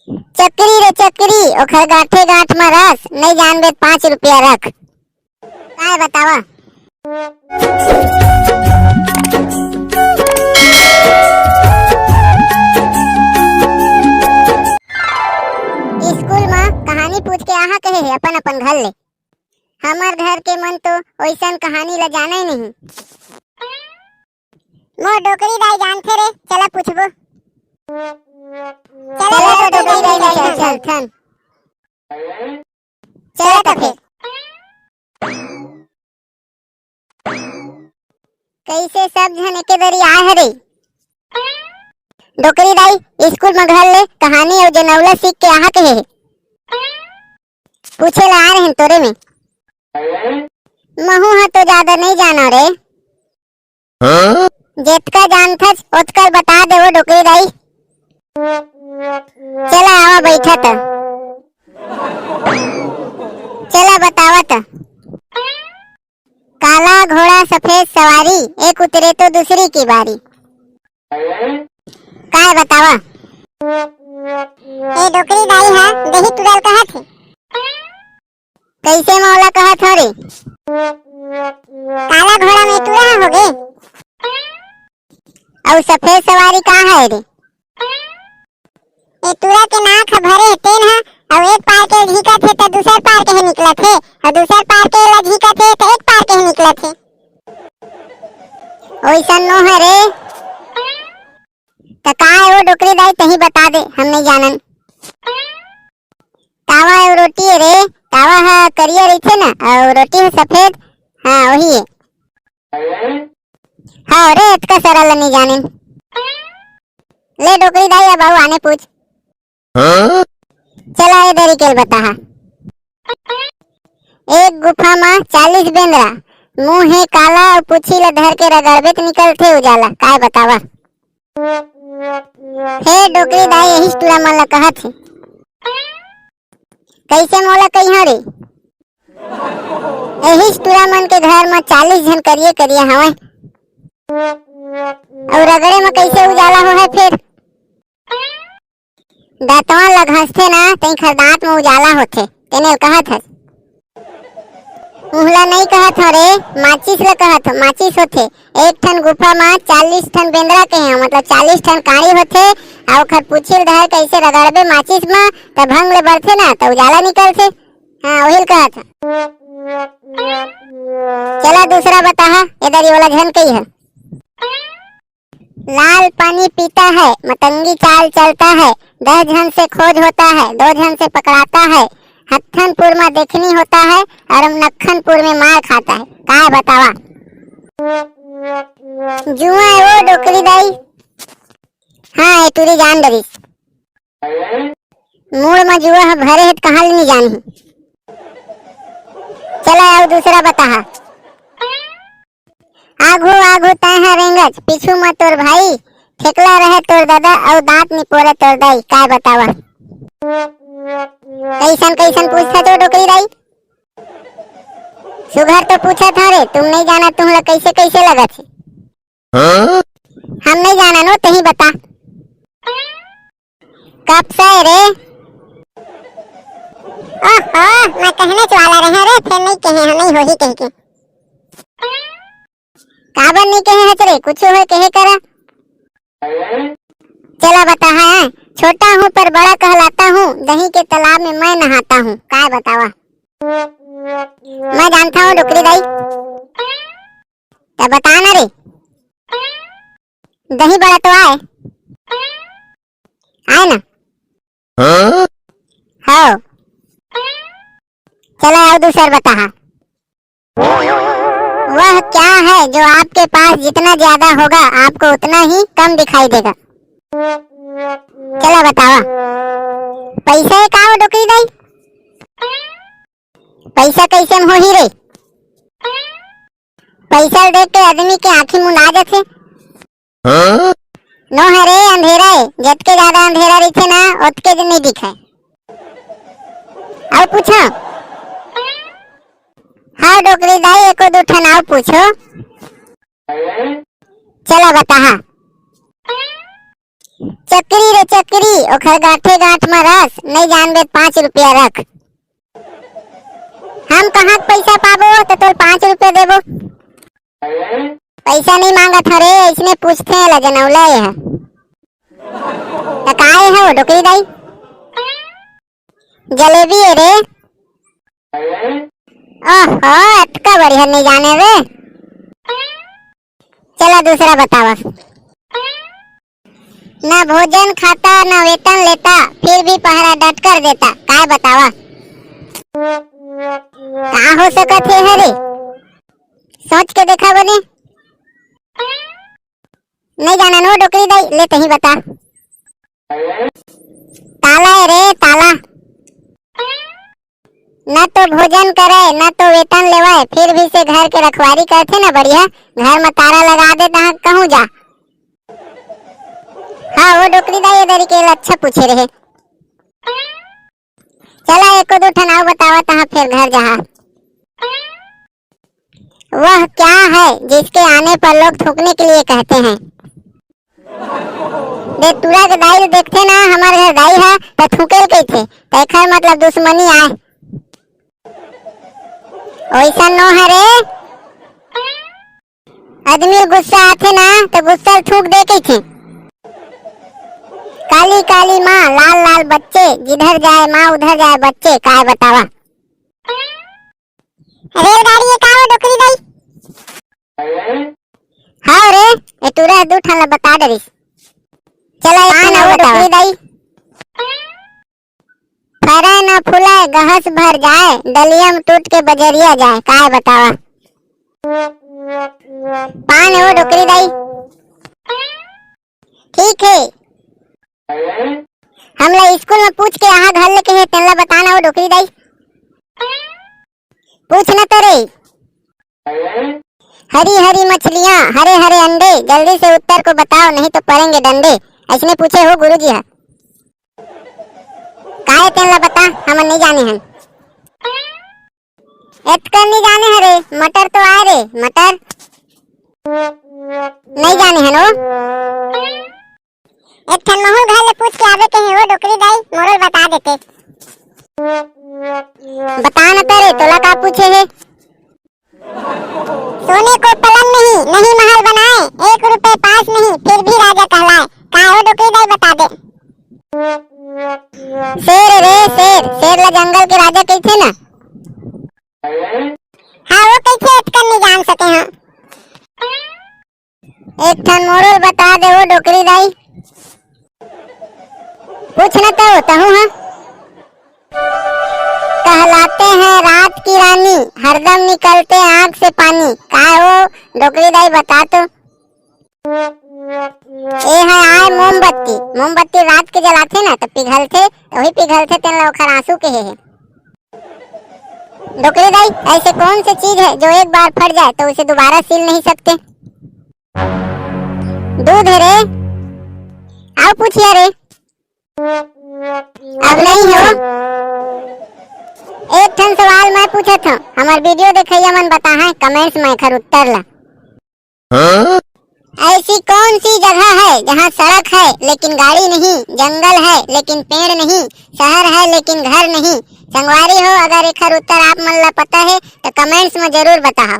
चक्री रे चक्री ओखर गाठे गाठ में रस नहीं जानबे 5 रुपया रख। काय बतावा। स्कूल में कहानी पूछ के आहा कहे है अपन अपन घर ले। हमार घर के मन तो वैसन कहानी ला जाने नहीं। मोर डोकरी दाई जानथे रे, चला पूछबो। चला तो डोकरी दाई ले चल थन। चला तो फिर कैसे सब जन एके दरी आए हरे। डोकरी दाई स्कूल में घर ले कहानी और जनौला सीख के आहा कहे है। पूछे ला आ रहे हैं तोरे में। महू हा तो ज्यादा नहीं जाना रे। जितना जानथस उतना बता देवो डोकरी दाई। चला आवा बैठा था। चला बतावा था। काला घोड़ा सफेद सवारी, एक उतरे तो दूसरी की बारी। काय बतावा। ए डोकरी दाई हा दही तुरल कहा थे। कैसे मौला कहा था रे। काला घोड़ा में तुरा हो गए और सफेद सवारी कहाँ है रे। ए तुरा के नाक भरे तेन हा और एक पार के झीका थे तो दूसर पार के निकला थे और दूसर पार के ला झीका थे तो एक पार के निकला थे। ओइसन नो है रे। तो का है वो डोकरी दाई तही बता दे, हम नहीं जानन। तावा और रोटी है रे। तावा हा करिया रही थे ना और रोटी है सफेद। हाँ वही है। हाँ रे इतना सरल नहीं जाने। ले डोकरी दाई अब आओ आने पूछ। चला इधर ही केल बता। एक गुफा में 40 बेंदरा, मुंह है काला और पूछी ले धर के रगड़बे तो निकलते उजाला। काय बतावा। हे डोकरी दाई यही तुरा मन ला कहा थे। कैसे मोला कही रे। यही तुरा मन के घर में 40 जन करिए करिए हवे और रगड़े में कैसे उजाला हो है फिर। दांतवा ला घसथे ना तई खर दांत में उजाला होथे तेने कहा था। मुहला नहीं कहा था रे, माचिस ला कहा था। माचिस होथे एक ठन गुफा में 40 ठन बेंदरा के हैं, मतलब 40 ठन काड़ी होथे और खर पूछिल धर कैसे रगड़बे माचिस में तब भंग ले बढ़थे ना तो उजाला निकलथे। हाँ वही कहा था। चला दूसरा बता। इधर ये वाला झन कही है। लाल पानी पीता है, मतंगी चाल चलता है, 10 जन से खोज होता है, 2 जन से पकड़ाता है, हत्थनपुर में देखनी होता है और नखनपुर में मार खाता है। काय बतावा। जुआ है वो डोकरी दाई। हाँ ये तुरी जान डरिस। मूड में जुआ है भरे है कहाँ नहीं जानी। चला और दूसरा बता। आघू आघू तय रेंगज, पीछू में तोर भाई, ठेकला रहे तोर दादा और दांत निपोरे तोर दाई। काय बतावा। कैसन कैसन पूछता तो डोकरी दाई। सुघर तो पूछा था रे, तुम नहीं जाना तुम्हारा कैसे कैसे लगा थे। हम नहीं जाना नो तही बता। कब से रे। ओहो मैं कहने वाला रहे रे, फिर नहीं कहे हम नहीं हो ही कह के। काबर नहीं कहे हच रे, कुछ हो कहे करा। चला बता। है छोटा हूँ पर बड़ा कहलाता हूँ, दही के तालाब में मैं नहाता हूँ। काय बतावा। मैं जानता हूँ डोकरी दाई। तो बता ना रे। दही बड़ा तो आए आए ना। हाँ चला और दूसरा बता। वह क्या है जो आपके पास जितना ज्यादा होगा आपको उतना ही कम दिखाई देगा। चला बतावा। पैसा है का डोकरी दाई। पैसा कैसे हो ही रे। पैसा देख के आदमी के आँखें मुंदा जाथे। नो है रे अंधेरा है, जितके ज्यादा अंधेरा रही ना उतके दिन नहीं दिखे। और पूछो। हाँ डोकरी दाई एको दो ठन और पूछो। चला बता। चक्री रे चक्री, ओखर गाठे गाठ में रस, नहीं जानबे 5 रुपया रख। हम कहाँ पैसा पाबो तो तोर 5 रुपया देबो। पैसा नहीं मांगत हरे, इसने पूछते हैं लजनौला है। काहे है वो डोकरी दाई? जलेबी है रे। ओहो अटका बढ़िया नहीं जाने रे। चला दूसरा बतावा। ना भोजन खाता ना वेतन लेता, फिर भी पहरा डट कर देता, काय बतावा? कहाँ हो सकत है हरे? सोच के देखा बने। नहीं जाना नो डोकरी दाई, ले तही बता। ताला है रे ताला। न तो भोजन करे न तो वेतन लेवाए, फिर भी से घर के रखवारी करते ना बढ़िया। घर में ताला लगा देता, कहूँ जा। हाँ वो डोकरी दाई इधर के अच्छा पूछे रहे। चला एको दो ठन और बतावा तहाँ फिर घर जहाँ। वह क्या है जिसके आने पर लोग थूकने के लिए कहते हैं? दे तुरा के दाई देखते ना, हमारे घर दाई है तो थूकेल के थे, तेखर मतलब दुश्मनी आए। वैसा नो है रे। आदमी गुस्सा आते ना तो गुस्सा थूक दे के थे। काली काली माँ लाल लाल बच्चे, जिधर जाए माँ उधर जाए बच्चे, काय बतावा? रेलगाड़ी ये का डोकरी दाई? हाँ रे ये तुरा दू ठन बता दे। चला आना वो डोकरी दाई। फरे न फुलाए गहस भर जाए, डलियम टूट के बजरिया जाए, काय बतावा? पान है वो डोकरी दाई। ठीक है, हमला स्कूल में पूछ के यहाँ घर लेके है, तेला बताना वो डोकरी दाई। पूछना तो रे। हरी हरी मछलियाँ हरे हरे अंडे, जल्दी से उत्तर को बताओ नहीं तो पड़ेंगे डंडे, ऐसने पूछे हो गुरुजी है। काहे तेला बता, हम नहीं जाने हैं। एतकर नहीं जाने हरे, मटर तो आए रे, मटर नहीं जाने हैं नो। एक ठन महू घर ले पूछ के आवे के है वो डोकरी दाई, मोरल बता देते। बता न तेरे तोला का पूछे है? सोने को पलंग नहीं, नहीं महल बनाए, 1 रुपए पास नहीं, फिर भी राजा कहलाए, काय वो डोकरी दाई बता दे। शेर रे शेर, शेर ला जंगल के राजा कहते ना। हाँ वो कैसे अटकन नहीं जान सके हैं। एक ठन मोरल बता दे वो डोकरी दाई। पूछना तो हूँ हाँ। कहलाते हैं रात की रानी, हरदम निकलते आँख से पानी, काय वो डोकरी दाई बता तो। ये है आए मोमबत्ती, मोमबत्ती रात के जलाते ना तो पिघलते, तो वही पिघलते तेन ओखर आंसू के है। डोकरी दाई ऐसे कौन सी चीज है जो एक बार फट जाए तो उसे दोबारा सील नहीं सकते? दूध है रे। आओ पूछिए रे। अब नहीं हो। एक ठन सवाल मैं पूछा था, हमार वीडियो देखिए मन बता है, कमेंट्स में खर उत्तर ला। ऐसी कौन सी जगह है जहाँ सड़क है लेकिन गाड़ी नहीं, जंगल है लेकिन पेड़ नहीं, शहर है लेकिन घर नहीं? संगवारी हो अगर एक उत्तर आप मन ला पता है तो कमेंट्स में जरूर बताओ।